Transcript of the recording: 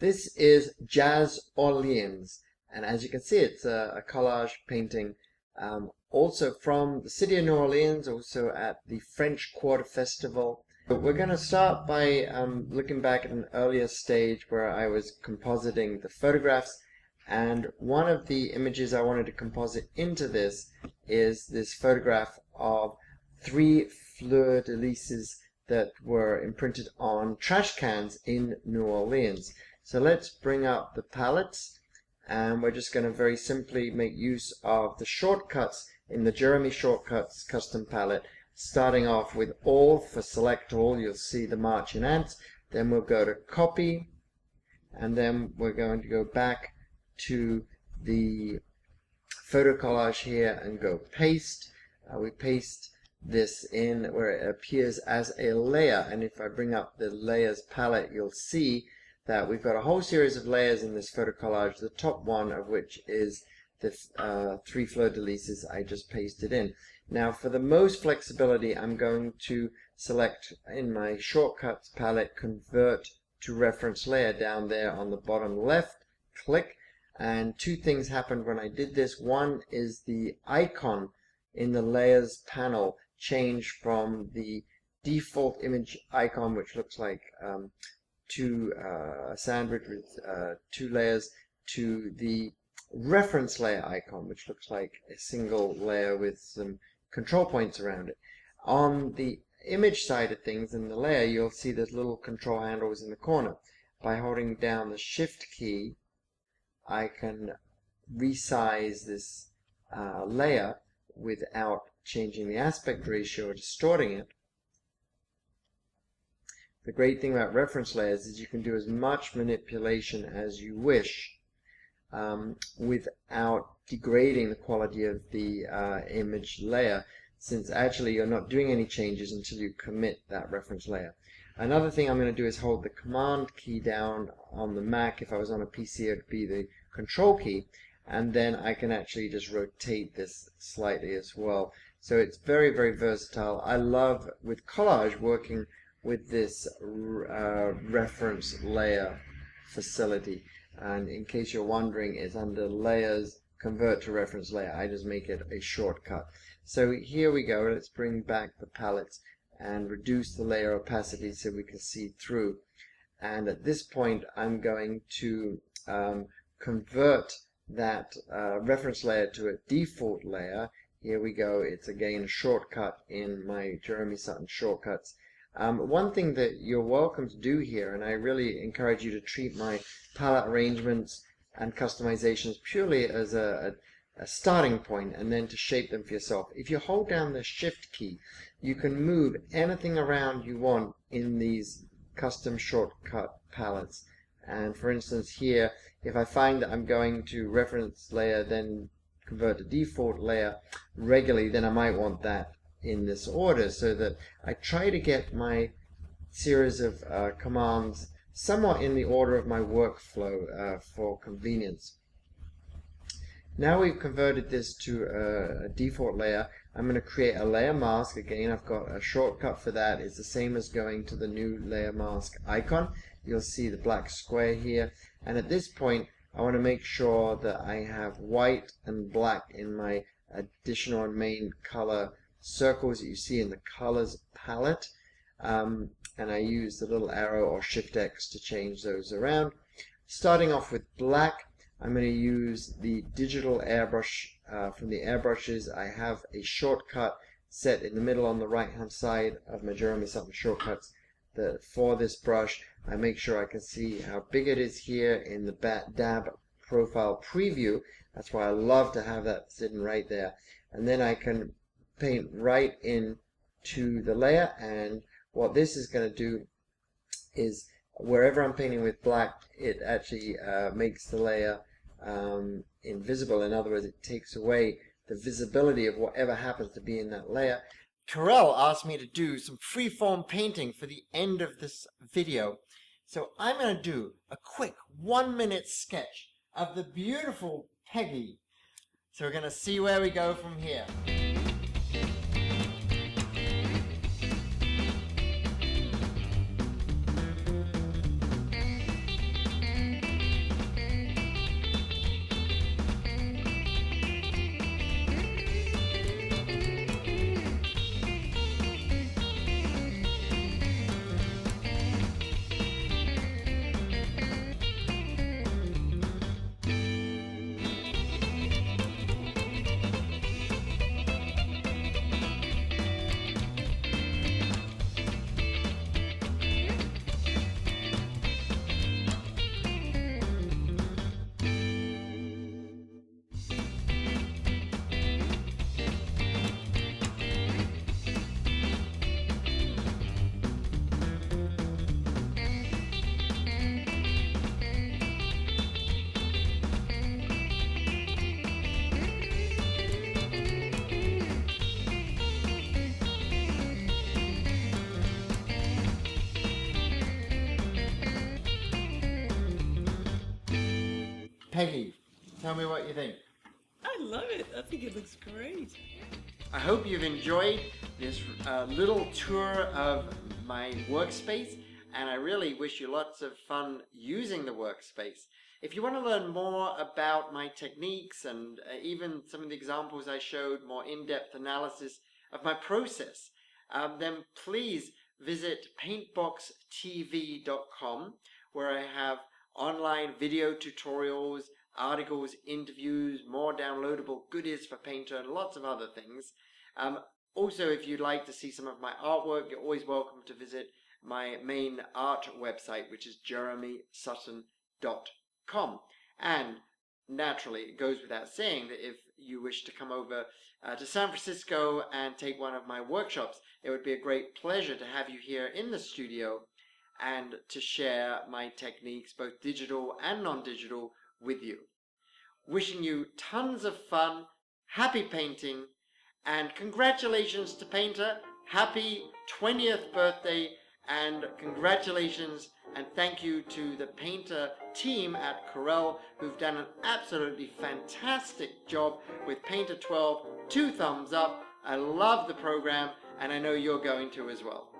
This is Jazz Orleans, and as you can see, it's a collage painting also from the city of New Orleans, also at the French Quarter Festival. We're going to start by looking back at an earlier stage where I was compositing the photographs, and one of the images I wanted to composite into this is this photograph of 3 fleur-de-lises that were imprinted on trash cans in New Orleans. So let's bring up the palettes, and we're just going to very simply make use of the shortcuts in the Jeremy Shortcuts custom palette, starting off with all for select all. You'll see the marching ants. Then we'll go to copy, and then we're going to go back to the photo collage here and go paste. We paste this in where it appears as a layer, and if I bring up the layers palette, you'll see that we've got a whole series of layers in this photo collage, the top one of which is the 3 fleur-de-lises I just pasted in. Now for the most flexibility, I'm going to select in my shortcuts palette, convert to reference layer down there on the bottom left, click, and 2 things happened when I did this. One is the icon in the layers panel changed from the default image icon, which looks like a sandwich with 2 layers, to the reference layer icon, which looks like a single layer with some control points around it. On the image side of things, in the layer, you'll see there's little control handles in the corner. By holding down the shift key, I can resize this layer without changing the aspect ratio or distorting it. The great thing about reference layers is you can do as much manipulation as you wish without degrading the quality of the image layer, since actually you're not doing any changes until you commit that reference layer. Another thing I'm going to do is hold the command key down on the Mac. If I was on a PC, it would be the control key, and then I can actually just rotate this slightly as well. So it's very, very versatile. I love, with collage, working with this reference layer facility, and in case you're wondering, it's under layers, convert to reference layer. I just make it a shortcut. So here we go. Let's bring back the palettes and reduce the layer opacity so we can see through. And at this point, I'm going to convert that reference layer to a default layer. Here we go. It's again a shortcut in my Jeremy Sutton shortcuts. One thing that you're welcome to do here, and I really encourage you to treat my palette arrangements and customizations purely as a starting point, and then to shape them for yourself. If you hold down the shift key, you can move anything around you want in these custom shortcut palettes. And for instance here, if I find that I'm going to reference layer then convert to default layer regularly, then I might want that in this order, so that I try to get my series of commands somewhat in the order of my workflow for convenience. Now we've converted this to a default layer, I'm going to create a layer mask. Again, I've got a shortcut for that. It's the same as going to the new layer mask icon. You'll see the black square here, and at this point I want to make sure that I have white and black in my additional and main color circles that you see in the colors palette, and I use the little arrow or shift X to change those around. Starting off with black, I'm going to use the digital airbrush from the airbrushes. I have a shortcut set in the middle on the right hand side of my Jeremy Sutton shortcuts that for this brush I make sure I can see how big it is here in the dab profile preview. That's why I love to have that sitting right there, and then I can paint right in to the layer. And what this is going to do is wherever I'm painting with black, it actually makes the layer invisible. In other words, it takes away the visibility of whatever happens to be in that layer. Carell asked me to do some freeform painting for the end of this video, so I'm going to do a quick 1-minute sketch of the beautiful Peggy. So we're going to see where we go from here. Peggy, tell me what you think. I love it. I think it looks great. I hope you've enjoyed this little tour of my workspace, and I really wish you lots of fun using the workspace. If you want to learn more about my techniques and even some of the examples I showed, more in-depth analysis of my process, then please visit paintboxtv.com, where I have online video tutorials, articles, interviews, more downloadable goodies for Painter, and lots of other things. Also, if you'd like to see some of my artwork, you're always welcome to visit my main art website, which is jeremysutton.com. And naturally, it goes without saying that if you wish to come over to San Francisco and take one of my workshops, it would be a great pleasure to have you here in the studio and to share my techniques, both digital and non-digital, with you. Wishing you tons of fun, happy painting, and congratulations to Painter. Happy 20th birthday, and congratulations and thank you to the Painter team at Corel, who've done an absolutely fantastic job with Painter 12. 2 thumbs up. I love the program, and I know you're going to as well.